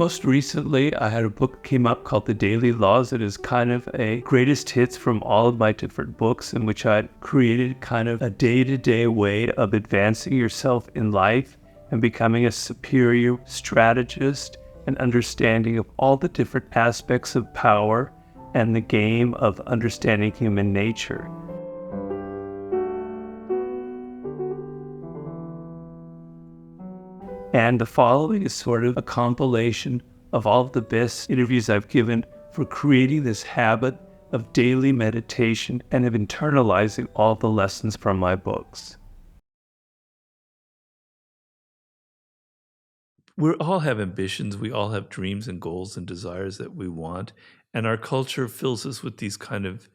Most recently, I had a book came up called The Daily Laws. It is kind of a greatest hits from all of my different books in which I created kind of a day-to-day way of advancing yourself in life and becoming a superior strategist and understanding of all the different aspects of power and the game of understanding human nature. And the following is sort of a compilation of all of the best interviews I've given for creating this habit of daily meditation and of internalizing all the lessons from my books. We all have ambitions, we all have dreams and goals and desires that we want, and our culture fills us with these kind of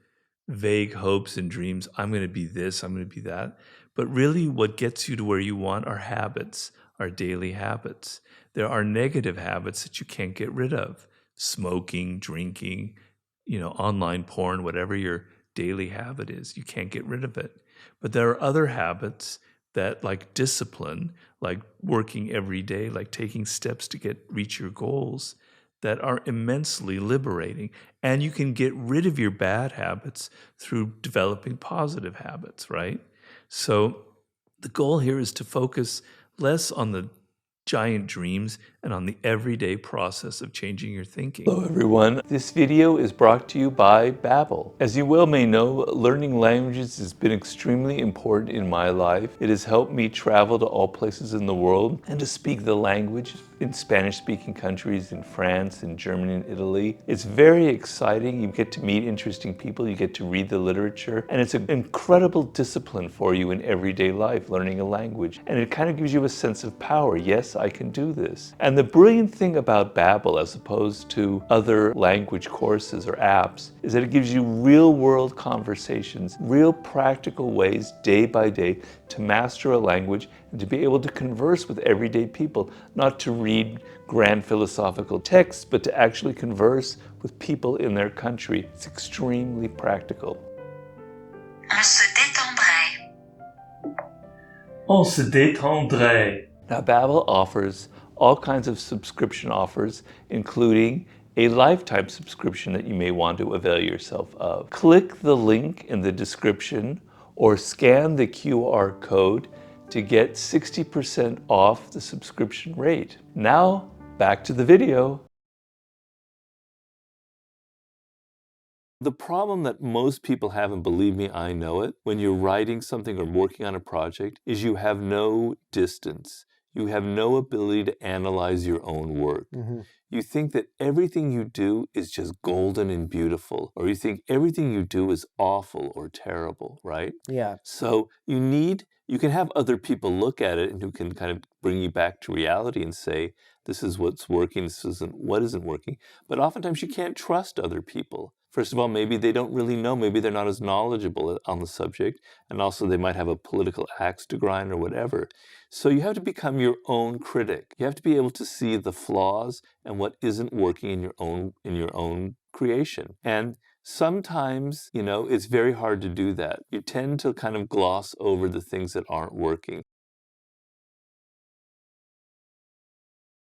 vague hopes and dreams. I'm going to be this, I'm going to be that. But really what gets you to where you want are habits, are daily habits. There are negative habits that you can't get rid of. Smoking, drinking, online porn, whatever your daily habit is, you can't get rid of it. But there are other habits that, like discipline, like working every day, like taking steps to reach your goals, that are immensely liberating. And you can get rid of your bad habits through developing positive habits, right? So the goal here is to focus less on the giant dreams and on the everyday process of changing your thinking. Hello everyone, this video is brought to you by Babbel. As you well may know, learning languages has been extremely important in my life. It has helped me travel to all places in the world and to speak the language in Spanish-speaking countries in France and Germany and Italy. It's very exciting. You get to meet interesting people, you get to read the literature, and it's an incredible discipline for you in everyday life, learning a language. And it kind of gives you a sense of power. Yes, I can do this. And the brilliant thing about Babbel, as opposed to other language courses or apps, is that it gives you real-world conversations, real practical ways day by day to master a language and to be able to converse with everyday people, not to read grand philosophical texts, but to actually converse with people in their country. It's extremely practical. On se détendrait. On se détendrait. Now, Babbel offers all kinds of subscription offers, including a lifetime subscription that you may want to avail yourself of. Click the link in the description or scan the QR code to get 60% off the subscription rate. Now, back to the video. The problem that most people have, and believe me, I know it, when you're writing something or working on a project, is you have no distance. You have no ability to analyze your own work. You think that everything you do is just golden and beautiful, or you think everything you do is awful or terrible, right? Yeah. So you can have other people look at it and who can kind of bring you back to reality and say, this is what's working, this isn't what isn't working. But oftentimes you can't trust other people. First of all, maybe they don't really know. Maybe they're not as knowledgeable on the subject. And also they might have a political axe to grind or whatever. So you have to become your own critic. You have to be able to see the flaws and what isn't working in your own creation. And sometimes, it's very hard to do that. You tend to kind of gloss over the things that aren't working.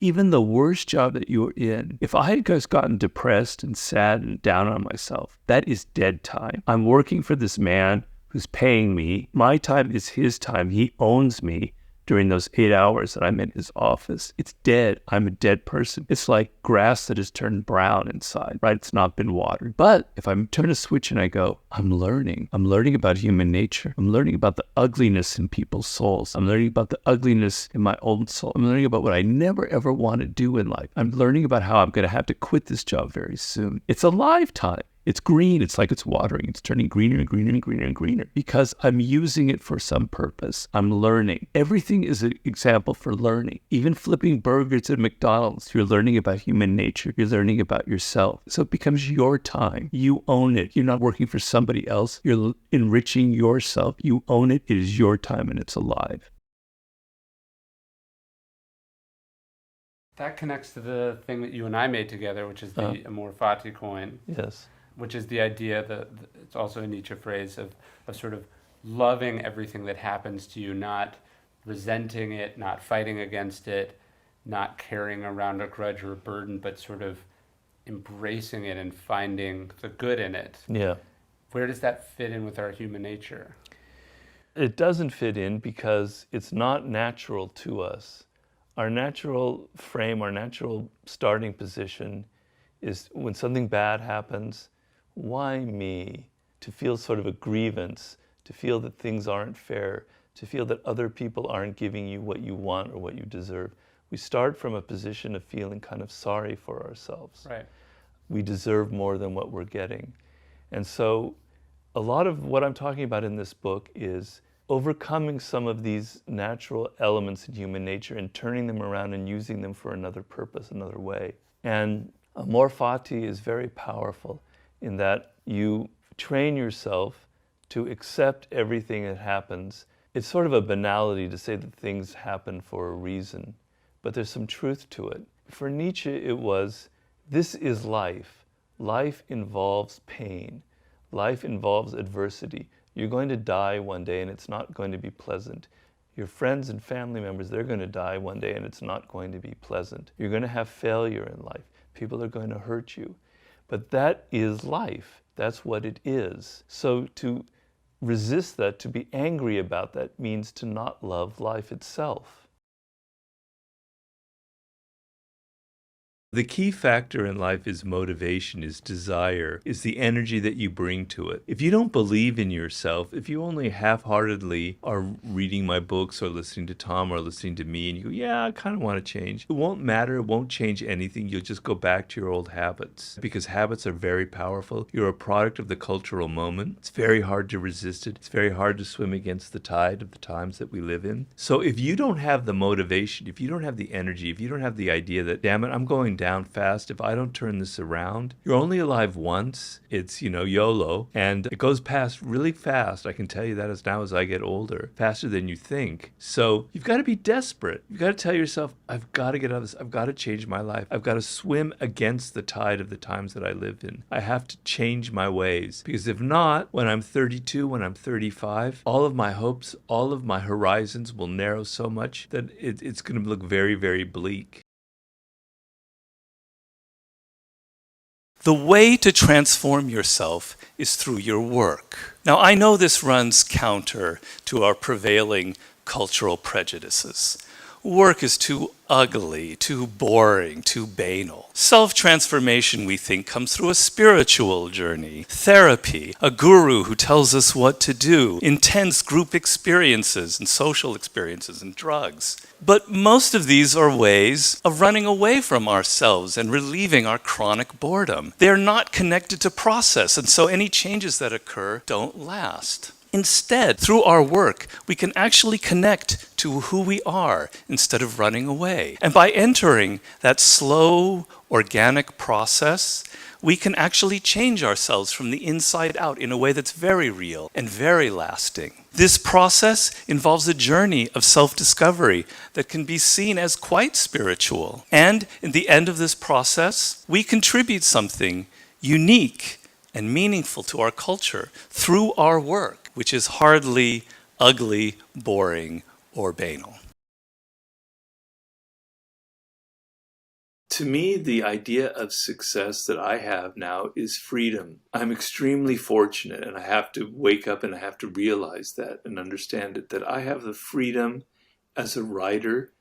Even the worst job that you're in, if I had just gotten depressed and sad and down on myself, that is dead time. I'm working for this man who's paying me. My time is his time. He owns me during those 8 hours that I'm in his office. It's dead. I'm a dead person. It's like grass that has turned brown inside, right? It's not been watered. But if I turn a switch and I go, I'm learning about human nature. I'm learning about the ugliness in people's souls. I'm learning about the ugliness in my own soul. I'm learning about what I never ever want to do in life. I'm learning about how I'm going to have to quit this job very soon. It's a lifetime. It's green. It's like it's watering. It's turning greener and greener and greener and greener because I'm using it for some purpose. I'm learning. Everything is an example for learning. Even flipping burgers at McDonald's, you're learning about human nature. You're learning about yourself. So it becomes your time. You own it. You're not working for somebody else. You're enriching yourself. You own it. It is your time and it's alive. That connects to the thing that you and I made together, which is the Morati Coin. Yes. Which is the idea that it's also a Nietzsche phrase of sort of loving everything that happens to you, not resenting it, not fighting against it, not carrying around a grudge or a burden, but sort of embracing it and finding the good in it. Yeah. Where does that fit in with our human nature? It doesn't fit in because it's not natural to us. Our natural frame, our natural starting position is when something bad happens, why me? To feel sort of a grievance, to feel that things aren't fair, to feel that other people aren't giving you what you want or what you deserve. We start from a position of feeling kind of sorry for ourselves. Right. We deserve more than what we're getting. And so a lot of what I'm talking about in this book is overcoming some of these natural elements in human nature and turning them around and using them for another purpose, another way. And amor fati is very powerful in that you train yourself to accept everything that happens. It's sort of a banality to say that things happen for a reason, but there's some truth to it. For Nietzsche, it was, this is life. Life involves pain. Life involves adversity. You're going to die one day and it's not going to be pleasant. Your friends and family members, they're going to die one day and it's not going to be pleasant. You're going to have failure in life. People are going to hurt you. But that is life. That's what it is. So to resist that, to be angry about that, means to not love life itself. The key factor in life is motivation, is desire, is the energy that you bring to it. If you don't believe in yourself, if you only half-heartedly are reading my books or listening to Tom or listening to me and you go, yeah, I kind of want to change, it won't matter, it won't change anything. You'll just go back to your old habits because habits are very powerful. You're a product of the cultural moment. It's very hard to resist it. It's very hard to swim against the tide of the times that we live in. So if you don't have the motivation, if you don't have the energy, if you don't have the idea that, damn it, I'm going down fast. If I don't turn this around, you're only alive once. It's, YOLO. And it goes past really fast. I can tell you that as I get older, faster than you think. So you've got to be desperate. You've got to tell yourself, I've got to get out of this. I've got to change my life. I've got to swim against the tide of the times that I live in. I have to change my ways. Because if not, when I'm 32, when I'm 35, all of my hopes, all of my horizons will narrow so much that it's going to look very, very bleak. The way to transform yourself is through your work. Now, I know this runs counter to our prevailing cultural prejudices. Work is too ugly, too boring, too banal. Self-transformation, we think, comes through a spiritual journey, therapy, a guru who tells us what to do, intense group experiences and social experiences and drugs. But most of these are ways of running away from ourselves and relieving our chronic boredom. They're not connected to process, and so any changes that occur don't last. Instead, through our work, we can actually connect to who we are instead of running away. And by entering that slow, organic process, we can actually change ourselves from the inside out in a way that's very real and very lasting. This process involves a journey of self-discovery that can be seen as quite spiritual. And in the end of this process, we contribute something unique and meaningful to our culture through our work, which is hardly ugly, boring, or banal. To me, the idea of success that I have now is freedom. I'm extremely fortunate, and I have to wake up and I have to realize that and understand it, that I have the freedom as a writer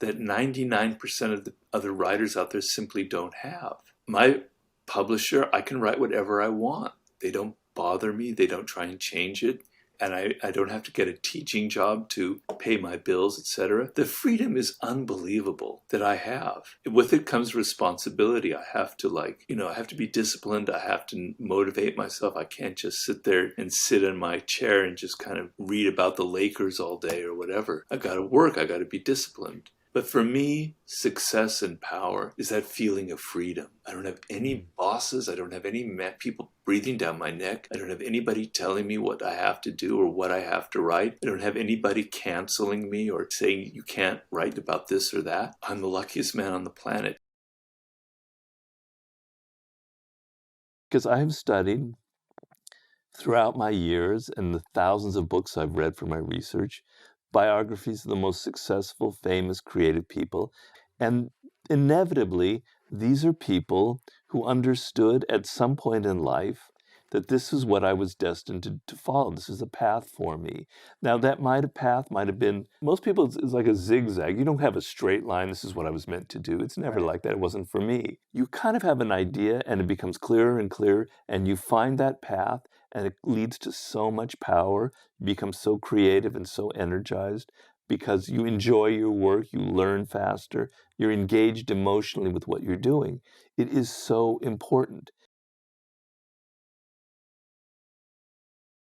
that 99% of the other writers out there simply don't have. My publisher, I can write whatever I want. They don't bother me. They don't try and change it. And I don't have to get a teaching job to pay my bills, etc. The freedom is unbelievable that I have. With it comes responsibility. I have to I have to be disciplined. I have to motivate myself. I can't just sit there and sit in my chair and just kind of read about the Lakers all day or whatever. I got to work. I got to be disciplined. But for me, success and power is that feeling of freedom. I don't have any bosses. I don't have any people breathing down my neck. I don't have anybody telling me what I have to do or what I have to write. I don't have anybody canceling me or saying you can't write about this or that. I'm the luckiest man on the planet. Because I have studied throughout my years and the thousands of books I've read for my research, biographies of the most successful, famous, creative people. And inevitably, these are people who understood at some point in life that this is what I was destined to follow. This is a path for me. Now, that path might have been, most people, it's like a zigzag. You don't have a straight line. This is what I was meant to do. It's never like that. It wasn't for me. You kind of have an idea, and it becomes clearer and clearer, and you find that path, and it leads to so much power. You become so creative and so energized because you enjoy your work, you learn faster, you're engaged emotionally with what you're doing. It is so important.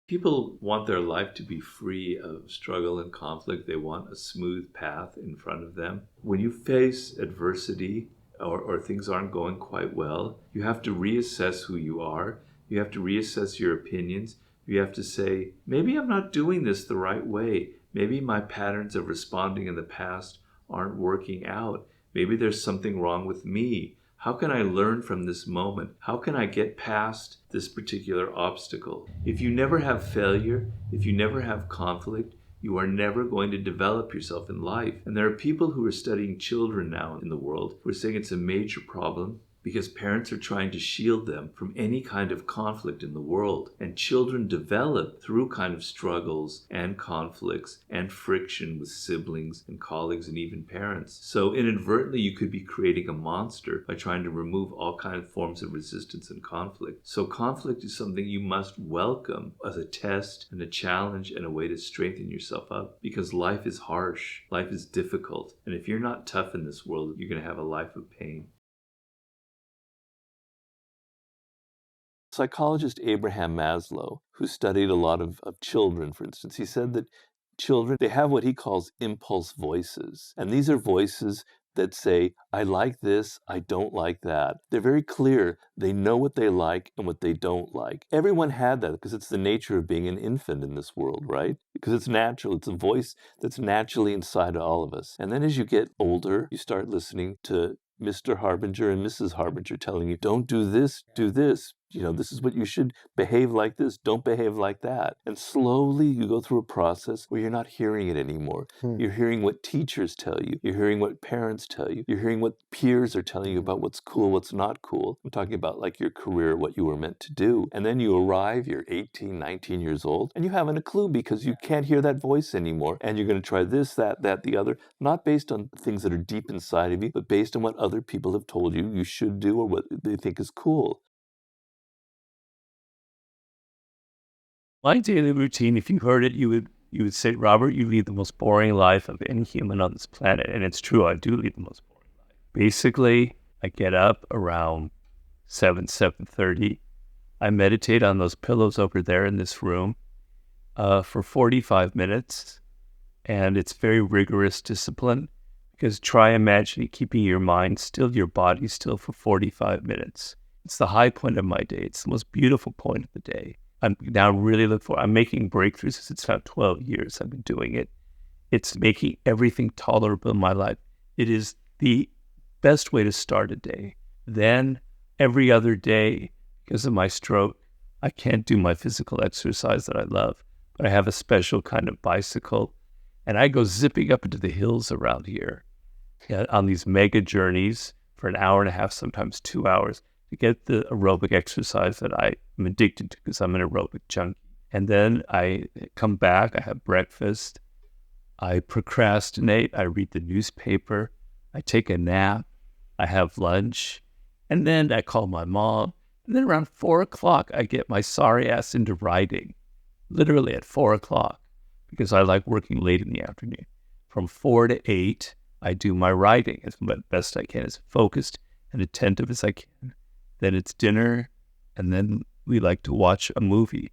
People want their life to be free of struggle and conflict. They want a smooth path in front of them. When you face adversity or things aren't going quite well, you have to reassess who you are. You have to reassess your opinions. You have to say, maybe I'm not doing this the right way. Maybe my patterns of responding in the past aren't working out. Maybe there's something wrong with me. How can I learn from this moment? How can I get past this particular obstacle? If you never have failure, if you never have conflict, you are never going to develop yourself in life. And there are people who are studying children now in the world who are saying it's a major problem because parents are trying to shield them from any kind of conflict in the world. And children develop through kind of struggles and conflicts and friction with siblings and colleagues and even parents. So inadvertently, you could be creating a monster by trying to remove all kinds of forms of resistance and conflict. So conflict is something you must welcome as a test and a challenge and a way to strengthen yourself up, because life is harsh, life is difficult. And if you're not tough in this world, you're going to have a life of pain. Psychologist Abraham Maslow, who studied a lot of children, for instance, he said that children, they have what he calls impulse voices. And these are voices that say, I like this, I don't like that. They're very clear. They know what they like and what they don't like. Everyone had that because it's the nature of being an infant in this world, right? Because it's natural. It's a voice that's naturally inside all of us. And then as you get older, you start listening to Mr. Harbinger and Mrs. Harbinger telling you, don't do this, do this. You know, this is what you should behave like this. Don't behave like that. And slowly you go through a process where you're not hearing it anymore. You're hearing what teachers tell you. You're hearing what parents tell you. You're hearing what peers are telling you about what's cool, what's not cool. I'm talking about like your career, what you were meant to do. And then you arrive, you're 18, 19 years old, and you haven't a clue because you can't hear that voice anymore. And you're going to try this, that, the other, not based on things that are deep inside of you, but based on what other people have told you you should do or what they think is cool. My daily routine, if you heard it, you would say, Robert, you lead the most boring life of any human on this planet. And it's true, I do lead the most boring life. Basically, I get up around 7:30. I meditate on those pillows over there in this room for 45 minutes. And it's very rigorous discipline, because try imagining keeping your mind still, your body still for 45 minutes. It's the high point of my day. It's the most beautiful point of the day. I'm now really I'm making breakthroughs. It's now 12 years I've been doing it. It's making everything tolerable in my life. It is the best way to start a day. Then every other day, because of my stroke, I can't do my physical exercise that I love, but I have a special kind of bicycle, and I go zipping up into the hills around here on these mega journeys for an hour and a half, sometimes 2 hours, to get the aerobic exercise that I'm addicted to because I'm an aerobic junkie. And then I come back, I have breakfast, I procrastinate, I read the newspaper, I take a nap, I have lunch, and then I call my mom. And then around 4 o'clock, I get my sorry ass into writing, literally at 4 o'clock, because I like working late in the afternoon. From 4 to 8, I do my writing as best I can, as focused and attentive as I can. Then it's dinner, and then we like to watch a movie.